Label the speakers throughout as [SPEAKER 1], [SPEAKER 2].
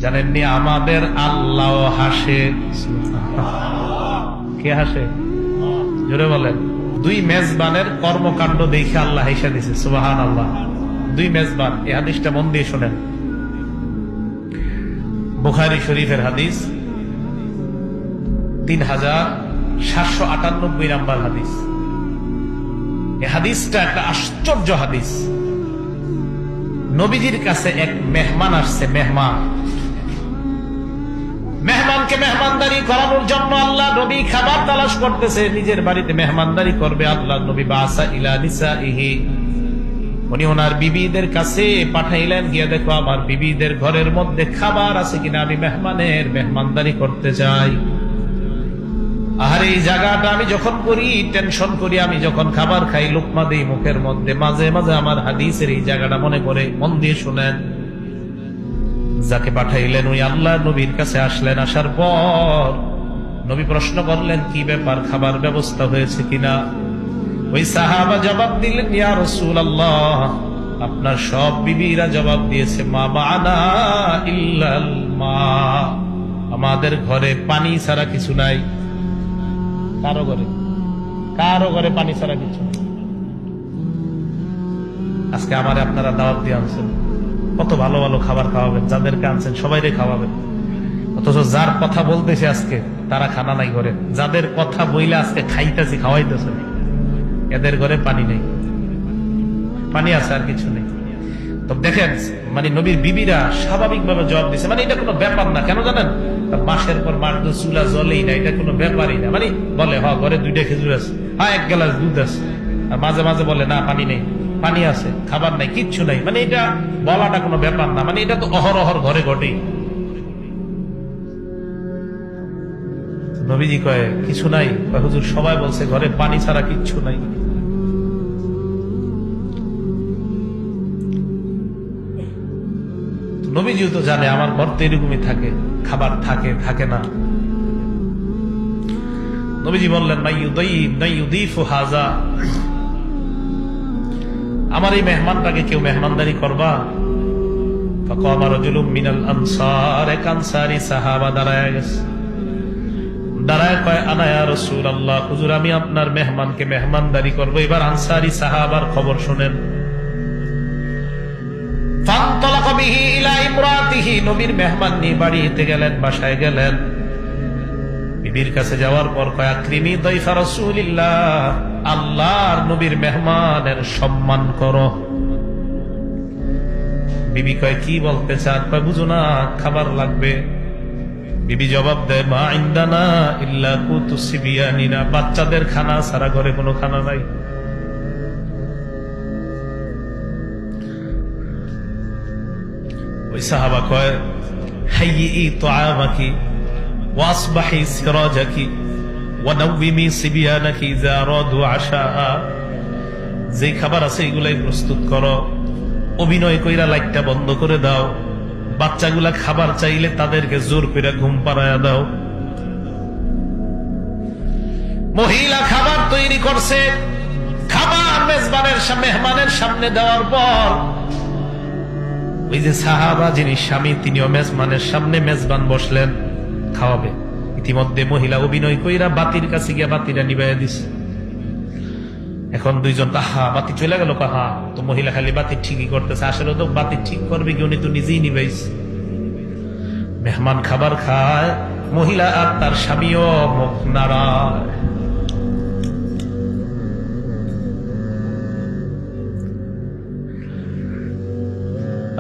[SPEAKER 1] জানেননি আমাদের আল্লাহ হাসে। কে হাসে? জোরে বলেন। দুই মেজবানের কর্মকাণ্ড দেখে আল্লাহ হেসে দিছে। সুবহানাল্লাহ। দুই মেজবান। এই হাদিসটা মন দিয়ে শোনেন, বুখারী শরীফের হাদিস, 3798 নাম্বার হাদিস। এই হাদিসটা একটা আশ্চর্য হাদিস। নবীজির কাছে এক মেহমান আসছে। মেহমানকে মেহমানদারি করানোর জন্য আল্লাহ নবী খাবার তালাশ করতেছে, নিজের বাড়িতে মেহমানদারি করবে। আল্লাহ নবী বাসা ইলা নিসাইহি, উনি ওনার বিবিদের কাছে পাঠাইলেন, গিয়ে দেখো আমার বিবিদের ঘরের মধ্যে খাবার আছে কিনা, আমি মেহমানের মেহমানদারি করতে চাই। আর এই জায়গাটা আমি যখন করি টেনশন করি, আমি যখন খাবার খাই লোকমা দিই মুখের মধ্যে, মাঝে মাঝে আমার হাদিসের এই জায়গাটা মনে পড়ে। মন দিয়ে শুনেন। যাকে পাঠাইলেন উনি আল্লাহ নবীর কাছে আসলেন। আসার পর নবী প্রশ্ন করলেন, কি ব্যাপার, খাবার ব্যবস্থা হয়েছে কিনা? ওই সাহাবা জবাব দিলেন, ইয়া রাসূলুল্লাহ, আপনার সব বিবিরা জবাব দিয়েছে, মা মা'না ইল্লাল মা, আমাদের ঘরে পানি ছাড়া কিছু নাই। কারো ঘরে পানি ছাড়া কিছু নাই। আজকে আমারে আপনারা দাওয়াত দিয়ে আনছেন, কত ভালো ভালো খাবার খাওয়াবেন, যাদেরকে আনছেন সবাইরে খাওয়াবেন, অথচ যার কথা বলতেছে আজকে তারা খানা নাই ঘরে। যাদের কথা বইলে আজকে খাইতেছি খাওয়াইতেছে, এদের ঘরে পানি নেই। পানি আছে আর কিছু নেই। তো দেখেন, মানে নবীর বিবিরা স্বাভাবিকভাবে জবাব দিচ্ছে, মানে এটা কোনো ব্যাপার না। কেন জানেন? মাসের পর মাস চুলা জ্বলেই না, এটা কোনো ব্যাপারই না। মানে বলে হ ঘরে 2টা খেজুর আছে, হ্যাঁ 1 গ্লাস দুধ আছে, আর মাঝে মাঝে বলে না পানি নেই, পানি আছে, খাবার নাই, কিচ্ছু নাই। মানে এটা বলাটা কোনো ব্যাপার না। মানে এটা তো অহরহর ঘরে ঘটেই। নবীজি কয় কিছু নাই? হুজুর সবাই বলছে ঘরে পানি ছাড়া কিচ্ছু নাই। নবীজিও তো জানে আমার ঘর তো এরকমই থাকে, খাবার থাকে না। নবীজি বললেন, হাজা, আমার এই মেহমানটাকে কেউ মেহমানদারি করবা? ফাকামা রাজুলুম মিনাল আনসার, এক আনসারী সাহাবা দাঁড়ায় গেছে। দাঁড়ায় কয়, আনা ইয়া রাসূলুল্লাহ, হুজুর আমি আপনার মেহমানকে মেহমানদারি করব। এবার আনসারী সাহাবার খবর শুনেন। ফান্তালাকা বিহি ইলা ইমরাতিহি, নবীর মেহমান নিয়ে বাড়িতে গেলেন, বাসায় গেলেন। বিবির কাছে যাওয়ার পর কয়, আকরিমি দাইফা রাসূলিল্লাহ, আল্লাহর নবীর মেহমানের সম্মান করো। বিবি কয়, কি বলতে চান? কয়, বুঝো না খাবার লাগবে। বিবি জবাব দেয়, মা ইনদানা ইল্লা কুতু সিবিয়ানিনা, বাচ্চাদের খানা ছাড়া ঘরে কোনো খানা নাই। ওই সাহাবা কয়, হাইয়ি তুআমাকি ওয়াসবাহি সিরাজাকি ওয়া নাওমিমি সিবিয়ানাকি ইযা আরাদু আশা, যে খাবার আছে এগুলাই প্রস্তুত করো, অভিনয় কইরা লাইটটা বন্ধ করে দাও, বাচ্চাগুলা খাবার চাইলে তাদেরকে জোর করে ঘুম পাড়ায়া দাও। মহিলা খাবার তৈরি করছে, খাবার মেহমানের সামনে দেওয়ার পর ওই যে সাহাবা যিনি স্বামী, তিনিও মেজবানের সামনে, মেজবান বসলেন খাওয়াবে। ইতিমধ্যে মহিলা অভিনয় কইরা বাতির কাছে গিয়া বাতিটা নিবাইয়া দিছে। এখন দুইজন, কাহা বাতি চলে গেল, কাহা তো মহিলা খালি বাতি ঠিকই করতেছে, আসলে তো বাতি ঠিক করবে কি, উনি তো নিজেই নিবাইছে। মেহমান খাবার খায়, মহিলা আর তার স্বামীও মুখ নাড়ায়।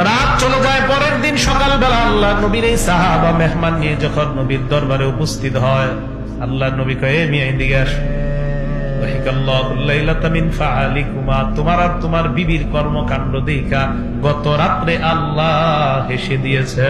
[SPEAKER 1] রাত চলে যায়। পরের দিন সকালবেলা আল্লাহ নবীর এই সাহাবা মেহমান নিয়ে যখন নবীর দরবারে উপস্থিত হয়, আল্লাহ নবী কয়ে, মিয়া এদিকে আসো, তোমার আর তোমার বিবির কর্মকাণ্ড দেখা গত রাত্রে আল্লাহ হেসে দিয়েছে।